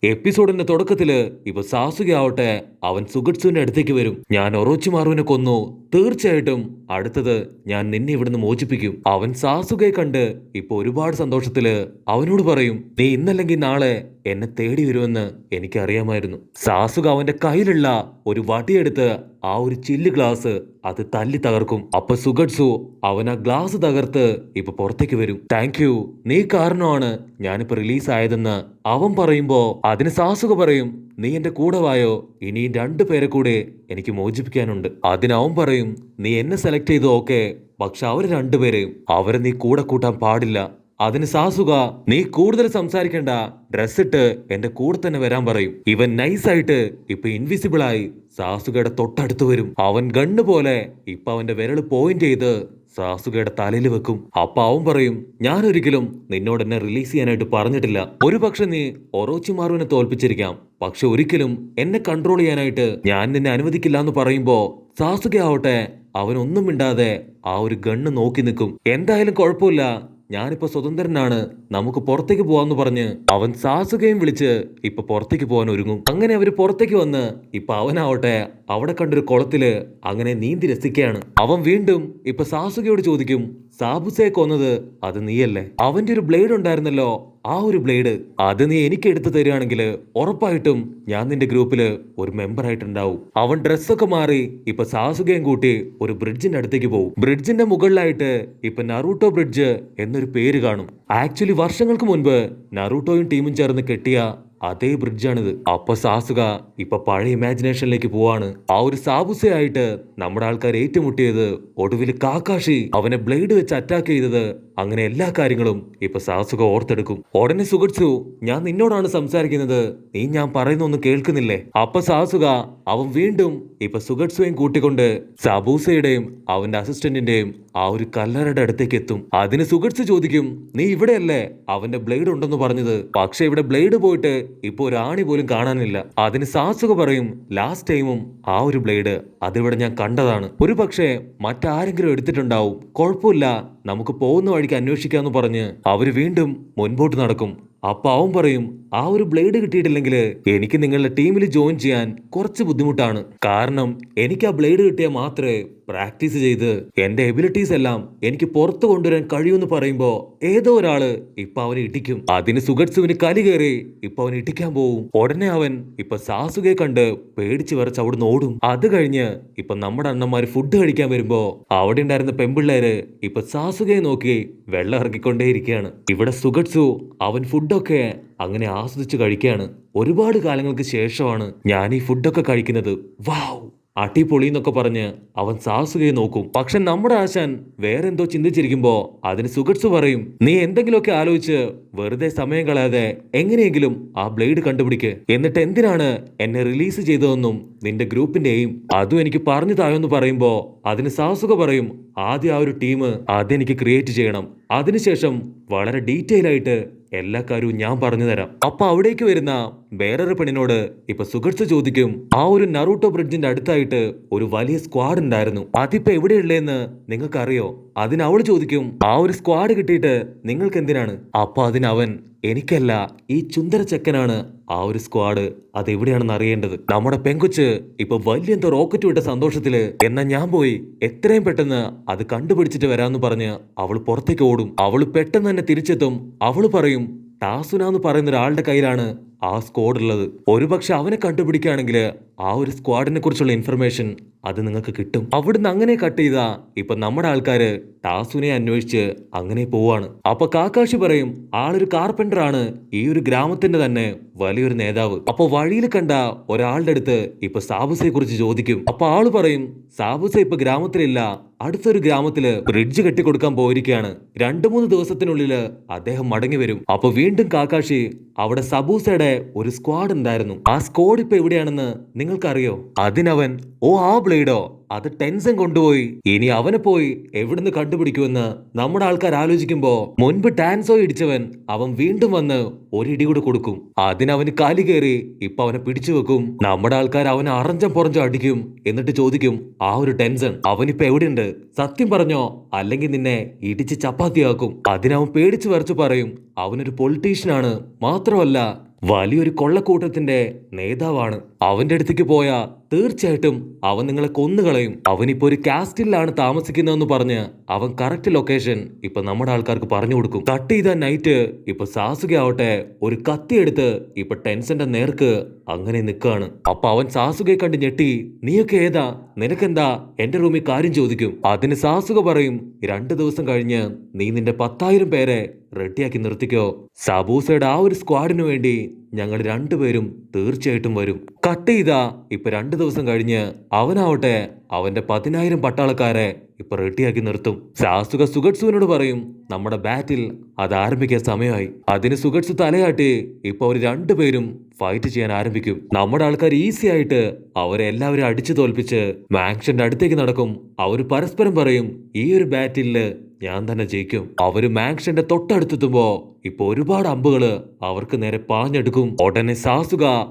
എപ്പിസോഡിന്റെ തുടക്കത്തില് ഇപ്പൊ സാസുകയാവട്ടെ അവൻ സുഗട്സുവിന്റെ അടുത്തേക്ക് വരും. ഞാൻ ഒറോച്ചിമാറുവിനെ കൊന്നു, തീർച്ചയായിട്ടും അടുത്തത് ഞാൻ നിന്നെ ഇവിടുന്ന് മോചിപ്പിക്കും. അവൻ സാസുകയെ കണ്ട് ഇപ്പൊ ഒരുപാട് സന്തോഷത്തില് അവനോട് പറയും, നീ ഇന്നല്ലെങ്കിൽ നാളെ എന്നെ തേടി വരുമെന്ന് എനിക്കറിയാമായിരുന്നു. സാസുക അവന്റെ കയ്യിലുള്ള ഒരു വടിയെടുത്ത് ആ ഒരു ചില്ല് ഗ്ലാസ് അത് തല്ലി തകർക്കും. അപ്പൊ സുഗട്സു അവൻ ആ ഗ്ലാസ് തകർത്ത് ഇപ്പൊ പുറത്തേക്ക് വരും. താങ്ക് യു, നീ കാരണമാണ് ഞാനിപ്പോ റിലീസ് ആയതെന്ന് അവൻ പറയുമ്പോ അതിന് സാസുക പറയും, നീ എന്റെ കൂടെ വായോ, ഇനിയും 2 പേരെ കൂടെ എനിക്ക് മോചിപ്പിക്കാനുണ്ട്. അതിനവൻ പറയും, നീ എന്നെ സെലക്ട് ചെയ്തു ഓക്കെ, പക്ഷെ അവര് 2 പേരെയും അവരെ നീ കൂടെ കൂട്ടാൻ പാടില്ല. അതിന് സാസുക, നീ കൂടുതൽ സംസാരിക്കണ്ട, ഡ്രസ് ഇട്ട് എന്റെ കൂടെ തന്നെ വരാൻ പറയും. ഇവൻ നൈസായിട്ട് ഇപ്പൊ ഇൻവിസിബിൾ ആയി സാസുകയുടെ തൊട്ടടുത്ത് വരും. അവൻ ഗണ്ണ് പോലെ ഇപ്പൊ അവന്റെ വിരല് പോയിന്റ് ചെയ്ത് സാസുകയുടെ തലയിൽ വെക്കും. അപ്പൊ അവൻ പറയും, ഞാൻ ഒരിക്കലും നിന്നോട് എന്നെ റിലീസ് ചെയ്യാനായിട്ട് പറഞ്ഞിട്ടില്ല. ഒരു പക്ഷെ നീ ഒറോച്ചിമാറുവിനെ തോൽപ്പിച്ചിരിക്കാം, പക്ഷെ ഒരിക്കലും എന്നെ കൺട്രോൾ ചെയ്യാനായിട്ട് ഞാൻ നിന്നെ അനുവദിക്കില്ല എന്ന് പറയുമ്പോ സാസുക ആവട്ടെ അവനൊന്നും മിണ്ടാതെ ആ ഒരു ഗണ്ണ് നോക്കി നിൽക്കും. എന്തായാലും കുഴപ്പമില്ല, ഞാനിപ്പോ സ്വതന്ത്രനാണ്, നമുക്ക് പുറത്തേക്ക് പോവാന്ന് പറഞ്ഞ് അവൻ സാസുകയും വിളിച്ച് ഇപ്പൊ പുറത്തേക്ക് പോകാൻ ഒരുങ്ങും. അങ്ങനെ അവര് പുറത്തേക്ക് വന്ന് ഇപ്പൊ അവനാവട്ടെ അവിടെ കണ്ടൊരു കുളത്തില് അങ്ങനെ നീന്തി രസിക്കുകയാണ്. അവൻ വീണ്ടും ഇപ്പൊ സാസുകയോട് ചോദിക്കും, സാബുസയെ കൊന്നത് അത് നീയല്ലേ? അവന്റെ ഒരു ബ്ലേഡ് ഉണ്ടായിരുന്നല്ലോ, ആ ഒരു ബ്ലേഡ് അത് നീ എനിക്ക് എടുത്തു തരികയാണെങ്കിൽ ഉറപ്പായിട്ടും ഞാൻ നിന്റെ ഗ്രൂപ്പില് ഒരു മെമ്പർ ആയിട്ടുണ്ടാവും. അവൻ ഡ്രസ്സൊക്കെ മാറി ഇപ്പൊ സാസുകയും കൂട്ടി ഒരു ബ്രിഡ്ജിന്റെ അടുത്തേക്ക് പോകും. ബ്രിഡ്ജിന്റെ മുകളിലായിട്ട് ഇപ്പൊ നറൂട്ടോ ബ്രിഡ്ജ് എന്നൊരു പേര് കാണും. ആക്ച്വലി വർഷങ്ങൾക്ക് മുൻപ് നറൂട്ടോയും ടീമും ചേർന്ന് കെട്ടിയ അതേ ബ്രിഡ്ജാണിത്. അപ്പൊ സാസുക ഇപ്പൊ പഴയ ഇമാജിനേഷനിലേക്ക് പോവാണ്. ആ ഒരു സാബുസയായിട്ട് നമ്മുടെ ആൾക്കാർ ഏറ്റുമുട്ടിയത്, ഒടുവിൽ കാക്കാഷി അവനെ ബ്ലേഡ് വെച്ച് അറ്റാക്ക് ചെയ്തത്, അങ്ങനെ എല്ലാ കാര്യങ്ങളും ഇപ്പൊ സാസുക ഓർത്തെടുക്കും. ഉടനെ സുഗട്സു, ഞാൻ നിന്നോടാണ് സംസാരിക്കുന്നത്, നീ ഞാൻ പറയുന്നൊന്നും കേൾക്കുന്നില്ലേ? അപ്പൊ സാസുക അവൻ വീണ്ടും ഇപ്പൊ സുഗട്സുവേയും കൂട്ടിക്കൊണ്ട് സാബൂസയുടെയും അവന്റെ അസിസ്റ്റന്റിന്റെയും ആ ഒരു കല്ലറയുടെ അടുത്തേക്ക് എത്തും. അതിന് സുഗട്സു ചോദിക്കും, നീ ഇവിടെയല്ലേ അവന്റെ ബ്ലേഡ് ഉണ്ടെന്ന് പറഞ്ഞത്? പക്ഷെ ഇവിടെ ബ്ലേഡ് പോയിട്ട് ഇപ്പൊ ഒരു ആണി പോലും കാണാനില്ല. അതിന് സാസുക പറയും, ലാസ്റ്റ് ടൈമും ആ ഒരു ബ്ലേഡ് അതിവിടെ ഞാൻ കണ്ടതാണ്, ഒരു പക്ഷേ മറ്റാരെങ്കിലും എടുത്തിട്ടുണ്ടാവും, കുഴപ്പമില്ല, നമുക്ക് പോകുന്ന വഴിക്ക് അന്വേഷിക്കാന്ന് പറഞ്ഞ് അവര് വീണ്ടും മുൻപോട്ട് നടക്കും. അപ്പൊ അവൻ പറയും, ആ ഒരു ബ്ലേഡ് കിട്ടിയിട്ടില്ലെങ്കിൽ എനിക്ക് നിങ്ങളുടെ ടീമിൽ ജോയിൻ ചെയ്യാൻ കുറച്ച് ബുദ്ധിമുട്ടാണ്. കാരണം എനിക്ക് ആ ബ്ലേഡ് കിട്ടിയാൽ മാത്രമേ പ്രാക്ടീസ് ചെയ്ത് എന്റെ എബിലിറ്റീസ് എല്ലാം എനിക്ക് പുറത്തു കൊണ്ടുവരാൻ കഴിയുമെന്ന് പറയുമ്പോ ഏതോ ഒരാള് ഇപ്പൊ അവനെ ഇടിക്കും. അതിന് സുഗട്സുവിന് കലി കയറി ഇപ്പൊ അവൻ ഇടിക്കാൻ പോവും. ഉടനെ അവൻ ഇപ്പൊ സാസുകയെ കണ്ട് പേടിച്ച് വിറച്ച് അവിടുന്ന് ഓടും. അത് കഴിഞ്ഞ് ഇപ്പൊ നമ്മുടെ അണ്ണന്മാര് ഫുഡ് കഴിക്കാൻ വരുമ്പോ അവിടെ ഉണ്ടായിരുന്ന പെമ്പിള്ളേര് ഇപ്പൊ സാസുകയെ നോക്കി വെള്ളം ഇറക്കിക്കൊണ്ടേയിരിക്കുകയാണ്. ഇവിടെ സുഗട്സു അവൻ ഫുഡൊക്കെ അങ്ങനെ ആസ്വദിച്ച് കഴിക്കുകയാണ്. ഒരുപാട് കാലങ്ങൾക്ക് ശേഷമാണ് ഞാൻ ഈ ഫുഡൊക്കെ കഴിക്കുന്നത്, വാവ് അടിപൊളി എന്നൊക്കെ പറഞ്ഞ് അവൻ സാസുകയെ നോക്കും. പക്ഷെ നമ്മുടെ ആശാൻ വേറെ എന്തോ ചിന്തിച്ചിരിക്കുമ്പോ അതിന് സുഗട്സു പറയും, നീ എന്തെങ്കിലുമൊക്കെ ആലോചിച്ച് വെറുതെ സമയം കളയാതെ എങ്ങനെയെങ്കിലും ആ ബ്ലേഡ് കണ്ടുപിടിക്ക്, എന്നിട്ട് എന്തിനാണ് എന്നെ റിലീസ് ചെയ്തതെന്നും നിന്റെ ഗ്രൂപ്പിന്റെ എയിം അതും എനിക്ക് പറഞ്ഞു തായോന്ന് പറയുമ്പോ അതിന് സാസുക പറയും, ആദ്യം ആ ഒരു ടീം അതെനിക്ക് ക്രിയേറ്റ് ചെയ്യണം, അതിനുശേഷം വളരെ ഡീറ്റെയിൽ ആയിട്ട് എല്ലാ കാര്യവും ഞാൻ പറഞ്ഞു തരാം. അപ്പൊ അവിടേക്ക് വരുന്ന വേറൊരു പെണ്ണിനോട് ഇപ്പൊ സുഗട്സു ചോദിക്കും, ആ ഒരു നറൂട്ടോ ബ്രിഡ്ജിന്റെ അടുത്തായിട്ട് ഒരു വലിയ സ്ക്വാഡ് ഉണ്ടായിരുന്നു, അതിപ്പോ എവിടെയുള്ളതെന്ന് നിങ്ങൾക്ക് അറിയോ? അതിന് അവള് ചോദിക്കും, ആ ഒരു സ്ക്വാഡ് കിട്ടിയിട്ട് നിങ്ങൾക്ക് എന്തിനാണ്? അപ്പൊ അതിനവൻ, എനിക്കല്ല, ഈ ചുന്ദര ചെക്കനാണ് ആ ഒരു സ്ക്വാഡ് അതെവിടെയാണെന്ന് അറിയേണ്ടത്. നമ്മുടെ പെങ്കൊച്ച് ഇപ്പൊ വലിയ എന്തോ റോക്കറ്റ് വിട്ട സന്തോഷത്തില്, എന്നാ ഞാൻ പോയി എത്രയും പെട്ടെന്ന് അത് കണ്ടുപിടിച്ചിട്ട് വരാന്ന് പറഞ്ഞ് അവള് പുറത്തേക്ക് ഓടും. അവള് പെട്ടെന്ന് തന്നെ തിരിച്ചെത്തും. അവള് പറയും, ടാസുന എന്ന് പറയുന്ന ഒരാളുടെ കയ്യിലാണ് ആ സ്ക്വാഡ് ഉള്ളത്, ഒരുപക്ഷെ അവനെ കണ്ടുപിടിക്കുകയാണെങ്കിൽ ആ ഒരു സ്ക്വാഡിനെ കുറിച്ചുള്ള ഇൻഫർമേഷൻ അത് നിങ്ങൾക്ക് കിട്ടും. അവിടുന്ന് അങ്ങനെ കട്ട് ചെയ്താ ഇപ്പൊ നമ്മുടെ ആൾക്കാര് ടാസുനെ അന്വേഷിച്ച് അങ്ങനെ പോവാണ്. അപ്പൊ കാക്കാഷി പറയും, ആളൊരു കാർപ്പന്റർ ആണ്, ഈ ഒരു ഗ്രാമത്തിന്റെ തന്നെ വലിയൊരു നേതാവ്. അപ്പൊ വഴിയിൽ കണ്ട ഒരാളുടെ അടുത്ത് ഇപ്പൊ സാബുസയെ കുറിച്ച് ചോദിക്കും. അപ്പൊ ആള് പറയും, സാബുസ ഇപ്പൊ ഗ്രാമത്തിലില്ല, അടുത്തൊരു ഗ്രാമത്തില് ബ്രിഡ്ജ് കെട്ടിക്കൊടുക്കാൻ പോയിരിക്കുകയാണ്, 2-3 ദിവസത്തിനുള്ളില് അദ്ദേഹം മടങ്ങി വരും. അപ്പൊ വീണ്ടും കാക്കാഷി, അവിടെ സബൂസയുടെ ഒരു സ്ക്വാഡ് ഉണ്ടായിരുന്നു, ആ സ്ക്വാഡ് ഇപ്പൊ എവിടെയാണെന്ന് നിങ്ങൾക്കറിയോ? അതിനവൻ, ഓ ആ ബ്ലേഡോ, അത് ടെൻസൻ കൊണ്ടുപോയി, ഇനി അവനെ പോയി എവിടുന്ന് കണ്ടുപിടിക്കുമെന്ന് നമ്മുടെ ആൾക്കാർ ആലോചിക്കുമ്പോ മുൻപ് ടാൻസോ ഇടിച്ചവൻ അവൻ വീണ്ടും വന്ന് ഒരിടി കൂടെ കൊടുക്കും. അതിനവന് കാലി കയറി ഇപ്പൊ അവനെ പിടിച്ചു വെക്കും. നമ്മുടെ ആൾക്കാർ അവനെ അറഞ്ചം പുറഞ്ചം അടിക്കും. എന്നിട്ട് ചോദിക്കും, ആ ഒരു ടെൻസൺ അവനിപ്പോ എവിടെയുണ്ട്, സത്യം പറഞ്ഞോ, അല്ലെങ്കിൽ നിന്നെ ഇടിച്ച് ചപ്പാത്തിയാക്കും. അതിനവൻ പേടിച്ചു വരച്ചു പറയും, അവനൊരു പൊളിറ്റീഷ്യനാണ്, മാത്രമല്ല വലിയൊരു കൊള്ളക്കൂട്ടത്തിന്റെ നേതാവാണ്. അവന്റെ അടുത്തേക്ക് പോയാ തീർച്ചയായിട്ടും അവൻ നിങ്ങളെ കൊന്നുകളയും. അവനിപ്പോ ഒരു കാസ്റ്റിലാണ് താമസിക്കുന്നതെന്ന് പറഞ്ഞ് അവൻ കറക്റ്റ് ലൊക്കേഷൻ ഇപ്പൊ നമ്മുടെ ആൾക്കാർക്ക് പറഞ്ഞു കൊടുക്കും. കട്ട് ചെയ്ത നൈറ്റ് ഇപ്പൊ സാസുക ആവട്ടെ ഒരു കത്തി എടുത്ത് ഇപ്പൊ ടെൻസന്റെ നേർക്ക് അങ്ങനെ നിൽക്കാണ്. അപ്പൊ അവൻ സാസുകയെ കണ്ട് ഞെട്ടി, നീയൊക്കെ ഏതാ, നിനക്കെന്താ എന്റെ റൂമിൽ കാര്യം ചോദിക്കും. അതിന് സാസുക പറയും, 2 ദിവസം കഴിഞ്ഞ് നീ നിന്റെ 10,000 പേരെ റെഡിയാക്കി നിർത്തിക്കോ. സബൂസയുടെ ആ ഒരു സ്ക്വാഡിന് വേണ്ടി ഞങ്ങൾ 2 പേരും തീർച്ചയായിട്ടും വരും. കട്ട് ചെയ്താ ഇപ്പൊ 2 ദിവസം കഴിഞ്ഞ് അവനാവട്ടെ അവന്റെ 10,000 പട്ടാളക്കാരെ ഇപ്പൊ റെഡിയാക്കി നിർത്തും. സാസുക സുഗട്സുവിനോട് പറയും, നമ്മുടെ ബാറ്റിൽ അത് ആരംഭിക്കാൻ സമയമായി. അതിന് സുഗട്സു തലയാട്ടി ഇപ്പൊ അവർ 2 പേരും ഫൈറ്റ് ചെയ്യാൻ ആരംഭിക്കും. നമ്മുടെ ആൾക്കാർ ഈസി ആയിട്ട് അവരെ എല്ലാവരും അടിച്ചു തോൽപ്പിച്ച് മാൻഷന്റെ അടുത്തേക്ക് നടക്കും. അവർ പരസ്പരം പറയും, ഈ ഒരു ബാറ്റില് ഞാൻ തന്നെ ജയിക്കും. അവര് മാൻഷന്റെ തൊട്ടടുത്തെത്തുമ്പോ ഇപ്പൊ ഒരുപാട് അമ്പുകള് അവർക്ക് നേരെ പാഞ്ഞെടുക്കും. ഉടനെ സാസുക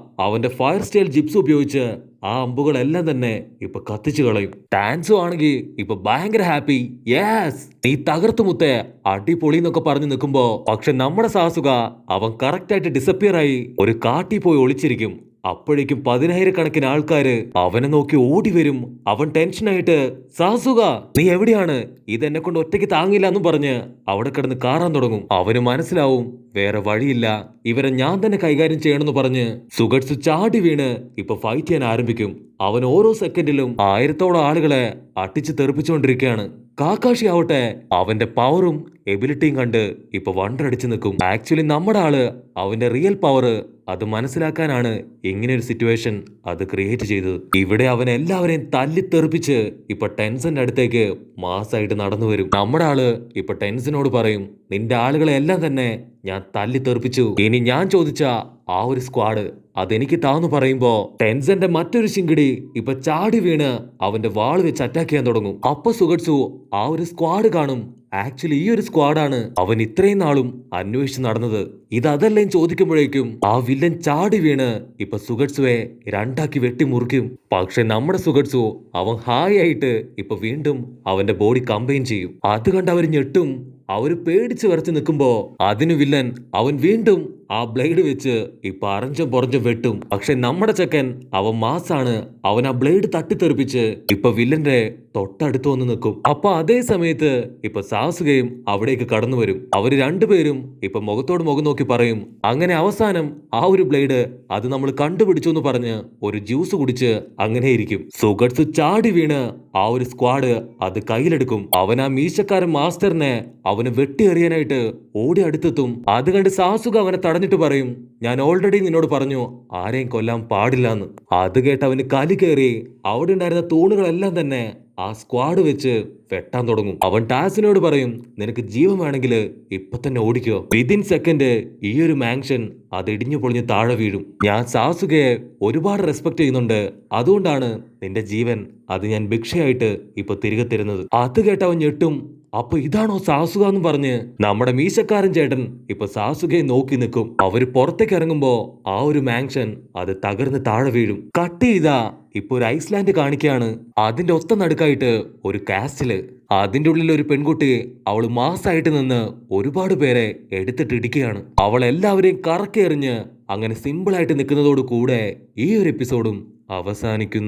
അവന്റെ ഫയർ സ്റ്റൈൽ ജിപ്സ് ഉപയോഗിച്ച് ആ അമ്പുകളെല്ലാം തന്നെ ഇപ്പൊ കത്തിച്ചു കളയും. ടാൻസോ ആണെങ്കിൽ ഇപ്പൊ ഭയങ്കര ഹാപ്പി, യെസ് നീ തകർത്തു മുത്തേ, അടിപൊളി എന്നൊക്കെ പറഞ്ഞു നിൽക്കുമ്പോ പക്ഷെ നമ്മുടെ സാസുക അവൻ കറക്റ്റ് ആയിട്ട് ഡിസപ്പിയർ ആയി ഒരു കാട്ടിൽ പോയി ഒളിച്ചിരിക്കും. അപ്പോഴേക്കും 10,000 ആൾക്കാര് അവനെ നോക്കി ഓടി വരും. അവൻ ടെൻഷനായിട്ട്, സാസുക നീ എവിടെയാണ്, ഇതെന്നെ കൊണ്ട് ഒറ്റയ്ക്ക് താങ്ങില്ല എന്നും പറഞ്ഞ് അവിടെ കിടന്ന് കാറാൻ തുടങ്ങും. അവന് മനസ്സിലാവും വേറെ വഴിയില്ല, ഇവരെ ഞാൻ തന്നെ കൈകാര്യം ചെയ്യണമെന്ന് പറഞ്ഞ് സുഗട്സു ചാടി വീണ് ഇപ്പൊ ഫൈറ്റ് ചെയ്യാൻ ആരംഭിക്കും. അവൻ ഓരോ സെക്കൻഡിലും 1000ഓളം ആളുകളെ അട്ടിച്ച് തെറിപ്പിച്ചുകൊണ്ടിരിക്കുകയാണ്. കാക്കാഷി ആവട്ടെ അവന്റെ പവറും എബിലിറ്റിയും കണ്ട് ഇപ്പൊ വണ്ടടിച്ചു നിൽക്കും. ആക്ച്വലി നമ്മുടെ ആള് അവന്റെ റിയൽ പവർ അത് മനസ്സിലാക്കാനാണ് ഇങ്ങനെ ഒരു സിറ്റുവേഷൻ അത് ക്രിയേറ്റ് ചെയ്തത്. ഇവിടെ അവൻ എല്ലാവരെയും തല്ലിത്തെറിപ്പിച്ച് ഇപ്പൊ ടെൻസന്റെ അടുത്തേക്ക് മാസായിട്ട് നടന്നു വരും. നമ്മുടെ ആള് ഇപ്പൊ ടെൻസനോട് പറയും, നിന്റെ ആളുകളെ എല്ലാം തന്നെ ഞാൻ തല്ലിത്തെറിപ്പിച്ചു. ഇനി ഞാൻ ചോദിച്ച ആ ഒരു സ്ക്വാഡ് അതെനിക്ക് താന്ന് പറയുമ്പോ ടെൻസന്റെ മറ്റൊരു ശിങ്കിടി ഇപ്പൊ ചാടി വീണ് അവന്റെ വാള് വെച്ച് അറ്റാക്ക് ചെയ്യാൻ തുടങ്ങും. അപ്പൊ സുഗട്സു ആ ഒരു സ്ക്വാഡ് കാണും. ആക്ച്വലി ഈ ഒരു സ്ക്വാഡാണ് അവൻ ഇത്രയും നാളും അന്വേഷിച്ച് നടന്നത്. ഇതല്ലേ ചോദിക്കുമ്പോഴേക്കും ആ വില്ലൻ ചാടി വീണ് ഇപ്പൊ സുഗട്സുവെ 2ആക്കി വെട്ടിമുറിക്കും. പക്ഷെ നമ്മുടെ സുഗട്സു അവൻ ഹായ് ആയിട്ട് ഇപ്പൊ വീണ്ടും അവന്റെ ബോഡി കമ്പൈൻ ചെയ്യും. അത് കണ്ട് അവർ ഞെട്ടും. അവര് പേടിച്ച് വരച്ച് നിൽക്കുമ്പോ അതിന് വില്ലൻ അവൻ വീണ്ടും ആ ബ്ലേഡ് വെച്ച് ഇപ്പൊ അറഞ്ചും പൊറഞ്ചും വെട്ടും. പക്ഷെ നമ്മുടെ ചെക്കൻ അവൻ മാസാണ്. അവൻ ആ ബ്ലേഡ് തട്ടിത്തെറിപ്പിച്ച് ഇപ്പൊ വില്ലന്റെ തൊട്ടടുത്ത് വന്ന് നിൽക്കും. അപ്പൊ അതേ സമയത്ത് ഇപ്പൊ സാസുകയും അവിടേക്ക് കടന്നു വരും. അവര് 2 പേരും ഇപ്പൊ മുഖത്തോട് മുഖം നോക്കി പറയും, അങ്ങനെ അവസാനം ആ ഒരു ബ്ലേഡ് അത് നമ്മൾ കണ്ടുപിടിച്ചു എന്ന് പറഞ്ഞ് ഒരു ജ്യൂസ് കുടിച്ച് അങ്ങനെ ഇരിക്കും. സുഗട്സു ചാടി വീണ് ആ ഒരു സ്ക്വാഡ് അത് കയ്യിലെടുക്കും. അവൻ ആ മീശക്കാരൻ മാസ്റ്ററിനെ അവന് വെട്ടിയെറിയാനായിട്ട് ഓടി അടുത്തെത്തും. അത് കണ്ട് സാസുക അവനെ തടഞ്ഞിട്ട് പറയും, ഞാൻ ഓൾറെഡി നിന്നോട് പറഞ്ഞു ആരെയും കൊല്ലാൻ പാടില്ലാന്ന്. അത് കേട്ട് അവന് കലി കയറി അവിടെ ഉണ്ടായിരുന്ന തൂണുകളെല്ലാം തന്നെ ആ സ്ക്വാഡ് വെച്ച് വെട്ടാൻ തുടങ്ങും. അവൻ ടാസിനോട് പറയും, നിനക്ക് ജീവൻ വേണമെങ്കിൽ ഇപ്പൊ തന്നെ ഓടിക്കോ. വിതിൻ സെക്കൻഡ് ഈ ഒരു മാൻഷൻ അത് ഇടിഞ്ഞു പൊളിഞ്ഞ് താഴെ വീഴും. ഞാൻ സാസുകയെ ഒരുപാട് റെസ്പെക്ട് ചെയ്യുന്നുണ്ട്, അതുകൊണ്ടാണ് നിന്റെ ജീവൻ അത് ഞാൻ ഭിക്ഷയായിട്ട് ഇപ്പൊ തിരികെ തരുന്നത്. അത് കേട്ട് അവൻ ഞെട്ടും. അപ്പൊ ഇതാണോ സാസുക എന്ന് പറഞ്ഞ് നമ്മുടെ മീശക്കാരൻ ചേട്ടൻ ഇപ്പൊ സാസുകയെ നോക്കി നിൽക്കും. അവര് പുറത്തേക്ക് ഇറങ്ങുമ്പോ ആ ഒരു മാൻഷൻ അത് തകർന്ന് താഴെ വീഴും. കട്ട് ചെയ്താ ഇപ്പൊ ഒരു ഐസ്ലാൻഡ് കാണിക്കുകയാണ്. അതിന്റെ ഒത്ത നടുക്കായിട്ട് ഒരു കാസ്റ്റില്, അതിന്റെ ഉള്ളിൽ ഒരു പെൺകുട്ടി അവള് മാസായിട്ട് നിന്ന് ഒരുപാട് പേരെ എടുത്തിട്ട് ഇടിക്കുകയാണ്. അവൾ എല്ലാവരെയും കറക്കി എറിഞ്ഞ് അങ്ങനെ സിമ്പിൾ ആയിട്ട് നിൽക്കുന്നതോട് കൂടെ ഈ ഒരു എപ്പിസോഡും അവസാനിക്കുന്നു.